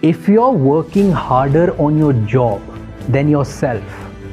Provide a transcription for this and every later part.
If you're working harder on your job than yourself,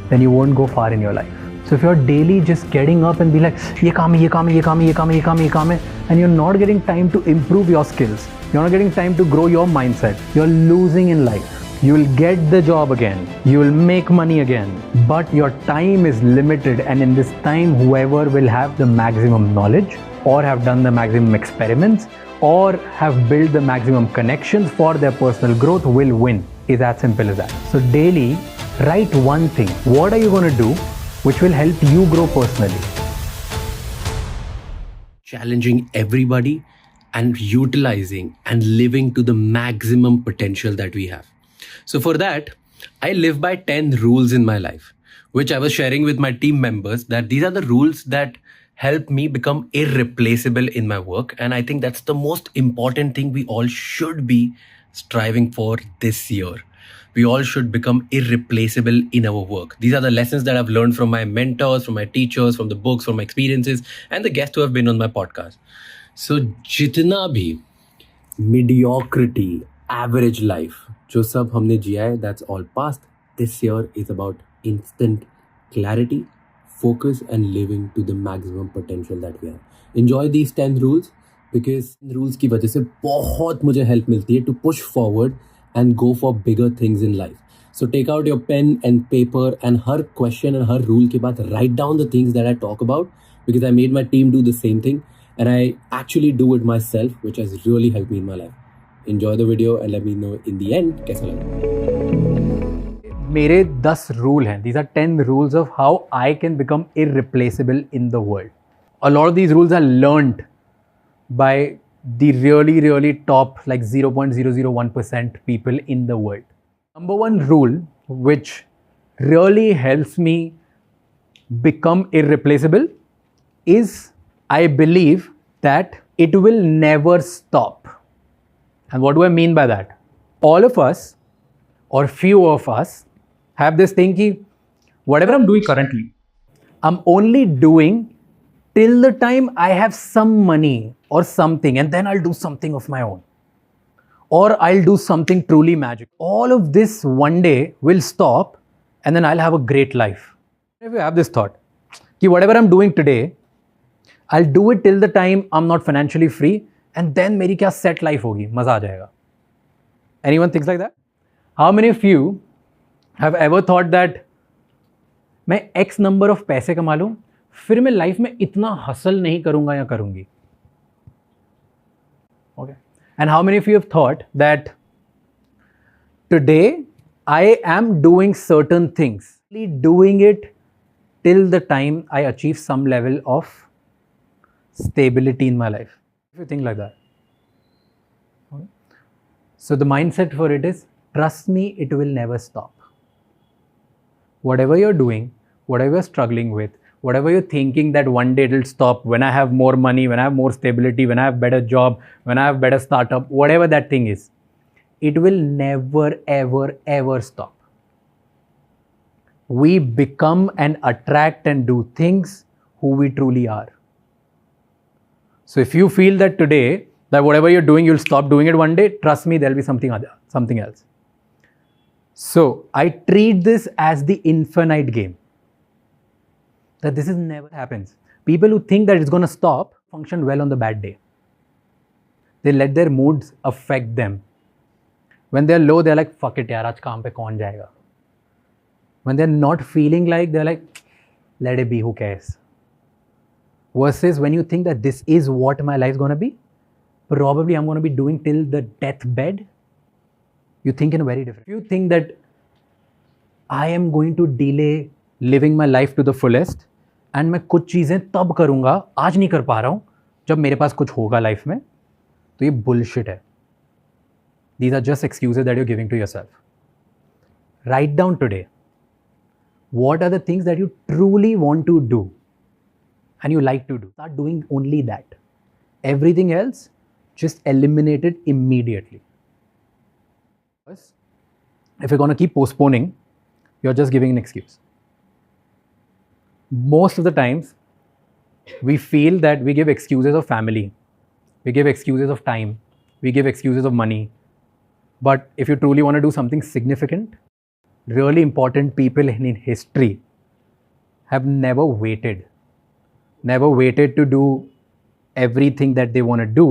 then you won't go far in your life. So if you're daily just getting up and be like, ye kaam hai, ye kaam hai, ye kaam hai, ye kaam hai, ye kaam hai, ye kaam hai, and you're not getting time to improve your skills, you're not getting time to grow your mindset, you're losing in life. You will get the job again, you will make money again, but your time is limited, and in this time, whoever will have the maximum knowledge or have done the maximum experiments or have built the maximum connections for their personal growth will win. It's as simple as that. So daily, write one thing. What are you going to do which will help you grow personally? Challenging everybody and utilizing and living to the maximum potential that we have. So for that, I live by 10 rules in my life, which I was sharing with my team members, that these are the rules that help me become irreplaceable in my work. And I think that's the most important thing we all should be striving for this year. We all should become irreplaceable in our work. These are the lessons that I've learned from my mentors, from my teachers, from the books, from my experiences, and the guests who have been on my podcast. So jitna bhi mediocrity, average life, जो सब हमने जिया है, that's all past. This year is about instant clarity, focus, and living to the maximum potential that we have. Enjoy these 10 rules, because rules की वजह से बहुत मुझे help मिलती है to push forward and go for bigger things in life. So take out your pen and paper, and her question and her rule के बाद write down the things that I talk about, because I made my team do the same thing and I actually do it myself, which has really helped me in my life. Enjoy the video and let me know in the end कैसा लगा. मेरे 10 rule हैं. These are 10 rules of how I can become irreplaceable in the world. A lot of these rules are learned by the really top, like 0.001% people in the world. Number one rule, which really helps me become irreplaceable, is I believe that it will never stop. And what do I mean by that? All of us, or few of us, have this thing ki whatever I'm doing currently, I'm only doing till the time I have some money or something, and then I'll do something of my own. Or I'll do something truly magic. All of this one day will stop, and then I'll have a great life. If you have this thought, ki whatever I'm doing today, I'll do it till the time I'm not financially free, and then मेरी क्या set life होगी, मजा आ जाएगा. Anyone thinks like that? How many of you have ever thought that मैं X number of पैसे कमा लूँ, फिर मैं लाइफ में इतना हसल नहीं करूँगा या करूँगी? Okay. And how many of you have thought that today I am doing certain things, doing it till the time I achieve some level of stability in my life? If you think like that. Okay. So the mindset for it is, trust me, it will never stop. Whatever you're doing, whatever you're struggling with, whatever you're thinking that one day it'll stop, when I have more money, when I have more stability, when I have better job, when I have better startup, whatever that thing is, it will never, ever stop. We become and attract and do things who we truly are. So if you feel that today, that whatever you're doing, you'll stop doing it one day, trust me, there'll be something else. So I treat this as the infinite game. That this is never happens. People who think that it's going to stop function well on the bad day. They let their moods affect them. When they're low, they're like, fuck it, yaar, aaj kaam pe kaun jayega. When they're not feeling like, they're like, let it be, who cares? Versus when you think that this is what my life is going to be, probably I'm going to be doing till the deathbed, you think in a very different. If you think that I am going to delay living my life to the fullest, and मैं कुछ चीज़ें तब करूँगा, आज नहीं कर पा रहा हूँ, जब मेरे पास कुछ होगा लाइफ में, तो ये bullshit है. These are just excuses that you're giving to yourself. Write down today, what are the things that you truly want to do and you like to do. Start doing only that. Everything else, just eliminate it immediately. If you're going to keep postponing, you're just giving an excuse. Most of the times, we feel that we give excuses of family, we give excuses of time, we give excuses of money. But if you truly want to do something significant, really important people in history have never waited to do everything that they want to do.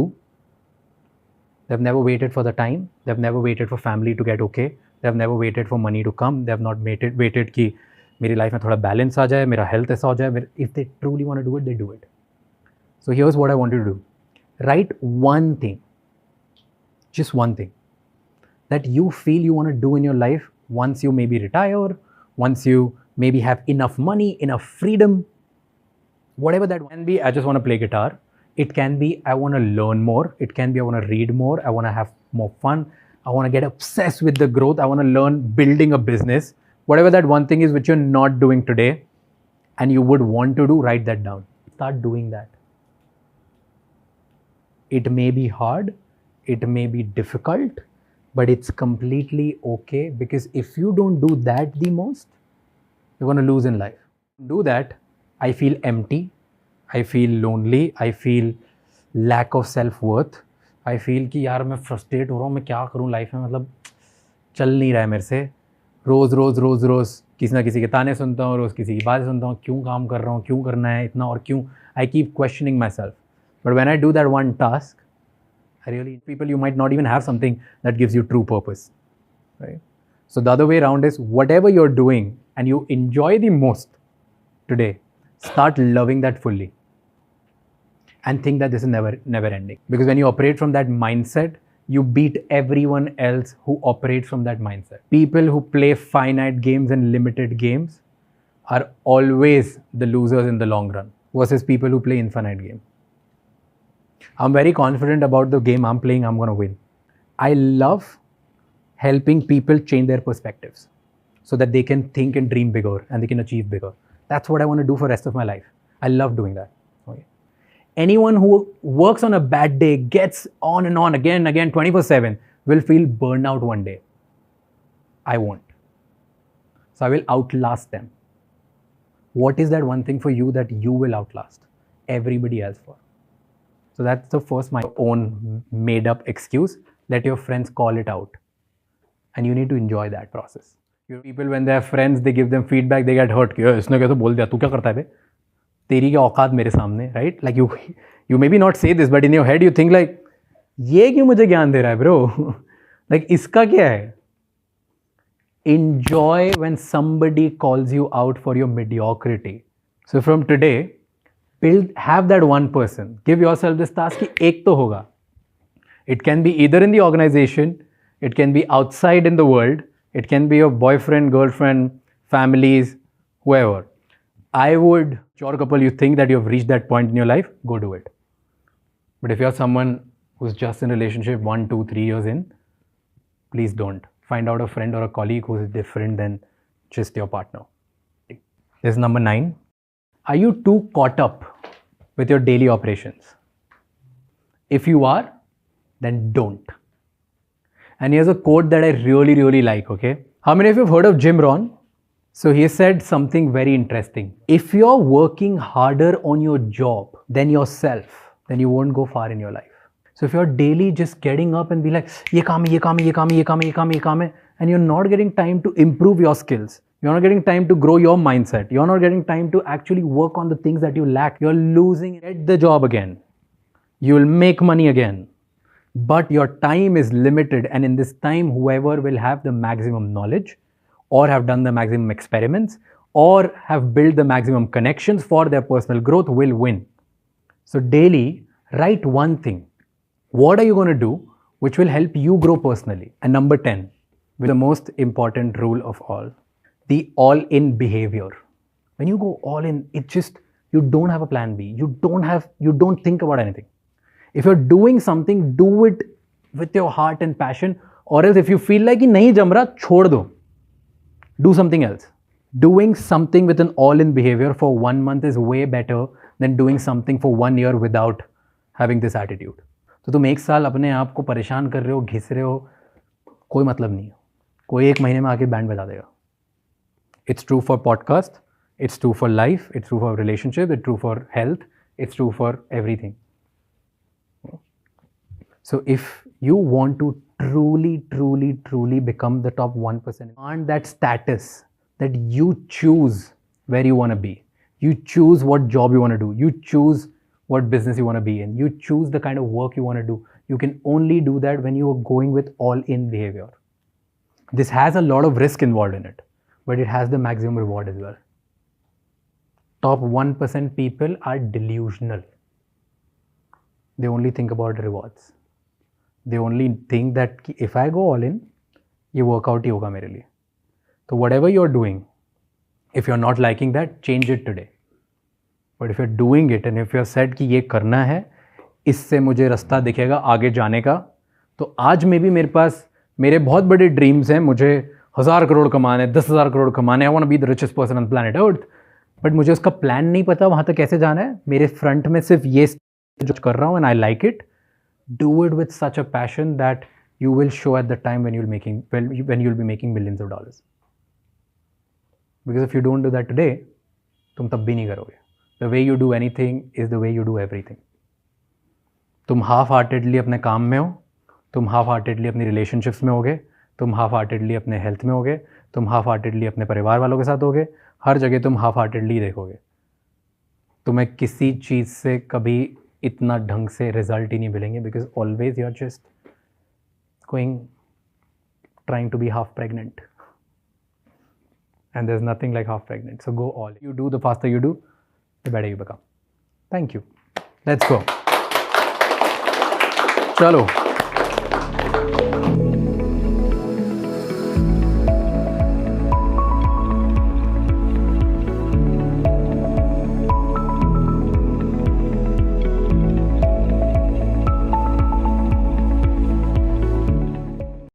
They've never waited for the time. They've never waited for family to get okay. They've never waited for money to come. They've not waited कि मेरी life में थोड़ा balance आ जाए, मेरा health ऐसा हो जाए. If they truly want to do it, they do it. So here's what I want you to do. Write one thing, just one thing, that you feel you want to do in your life once you maybe retire, once you maybe have enough money, enough freedom, whatever that can be. I just want to play guitar. It can be I want to learn more. It can be I want to read more. I want to have more fun. I want to get obsessed with the growth. I want to learn building a business. Whatever that one thing is which you're not doing today and you would want to do, write that down. Start doing that. It may be hard. It may be difficult, but it's completely okay, because if you don't do that the most, you're going to lose in life. Do that, I feel empty. I feel lonely. I feel lack of self-worth. I feel कि यार मैं frustrate हो रहा हूँ, मैं क्या करूँ life में, मतलब चल नहीं रहा है मेरे से. रोज़ किसी ना किसी के ताने सुनता हूँ, रोज़ किसी की बातें सुनता हूँ, क्यों काम कर रहा हूँ, क्यों करना है इतना और क्यों. I keep questioning myself. But when I do that one task, I really, people, you might not even have something that gives you true purpose, right? So the other way around is whatever you're doing and you enjoy the most today, start loving that fully and think that this is never ending. Because when you operate from that mindset, you beat everyone else who operates from that mindset. People who play finite games and limited games are always the losers in the long run versus people who play infinite game. I'm very confident about the game I'm playing. I'm going to win. I love helping people change their perspectives so that they can think and dream bigger and they can achieve bigger. That's what I want to do for the rest of my life. I love doing that. Okay. Anyone who works on a bad day, gets on and on again 24/7, will feel burnout one day. I won't. So I will outlast them. What is that one thing for you that you will outlast everybody else for? So that's the first, my own made up excuse. Let your friends call it out. And you need to enjoy that process. People, when they have friends, they give them feedback, they get hurt. इसने कैसे बोल दिया, तू क्या करता है बे? तेरी क्या औकात मेरे सामने, right? Like you maybe not say this, but in your head you think like, ये क्यों मुझे ज्ञान दे रहा है bro? Like इसका क्या है? Enjoy when somebody calls you out for your mediocrity. So from today, have that one person. Give yourself this task कि एक तो होगा. It can be either in the organization, it can be outside in the world, it can be your boyfriend, girlfriend, families, whoever. I would, your couple, you think that you have reached that point in your life, go do it. But if you're someone who's just in a relationship 1, 2, 3 years in, please don't. Find out a friend or a colleague who is different than just your partner. This is number 9. Are you too caught up with your daily operations? If you are, then don't. And here's a quote that I really, really like, okay? How many of you have heard of Jim Rohn? So he said something very interesting. If you're working harder on your job than yourself, then you won't go far in your life. So if you're daily just getting up and be like, ye kaam hai, and you're not getting time to improve your skills, you're not getting time to grow your mindset, you're not getting time to actually work on the things that you lack, you're losing. Get the job again. You'll make money again. But your time is limited, and in this time, whoever will have the maximum knowledge or have done the maximum experiments or have built the maximum connections for their personal growth will win. So daily, write one thing. What are you going to do which will help you grow personally? And number 10, with the most important rule of all, the all-in behavior. When you go all in, it just, you don't have a plan B. You don't think about anything. If you're doing something, do it with your heart and passion, or else if you feel like nahi jam raha, chhod do. Do something else. Doing something with an all-in behavior for 1 month is way better than doing something for 1 year without having this attitude. तो तुम 1 साल अपने आप को परेशान कर रहे हो, घिस रहे हो, कोई मतलब नहीं है. कोई 1 महीने में आके बैंड बजा देगा. It's true for podcast, it's true for life, it's true for relationship, it's true for health, it's true for everything. So if you want to truly become the top 1%, and that status that you choose where you want to be, you choose what job you want to do, you choose what business you want to be in, you choose the kind of work you want to do. You can only do that when you are going with all in behavior. This has a lot of risk involved in it, but it has the maximum reward as well. Top 1% people are delusional. They only think about rewards. They only think that if I go all in, ये workout ही होगा मेरे लिए. So whatever you're doing, if you're not liking that, change it today. But if you're doing it and if you're said कि ये करना है, इससे मुझे रास्ता दिखेगा आगे जाने का, तो आज में भी मेरे पास मेरे बहुत बड़े ड्रीम्स हैं. मुझे 1000 करोड़ कमाने, 10,000 करोड़ कमाने. I want to be the richest person on planet Earth. But मुझे उसका प्लान नहीं पता वहाँ तक कैसे जाना है. मेरे फ्रंट में सिर्फ ये जो कर रहा हूँ and I like it. Do it with such a passion that you will show at the time when you'll be making millions of dollars. Because if you don't do that today, तुम तब भी नहीं करोगे. The way you do anything is the way you do everything. तुम half-heartedly अपने काम में हो, तुम half-heartedly अपनी relationships में होगे, तुम half-heartedly अपने health में होगे, तुम half-heartedly अपने परिवार वालों के साथ होगे. हर जगह तुम half-heartedly देखोगे. तुम्हें किसी चीज़ से कभी इतना ढंग से रिजल्ट ही नहीं मिलेंगे. Because always you are just going trying to be half pregnant and there is nothing like half pregnant. So go all. You do the faster you do the better you become. Thank you. Let's go. चलो.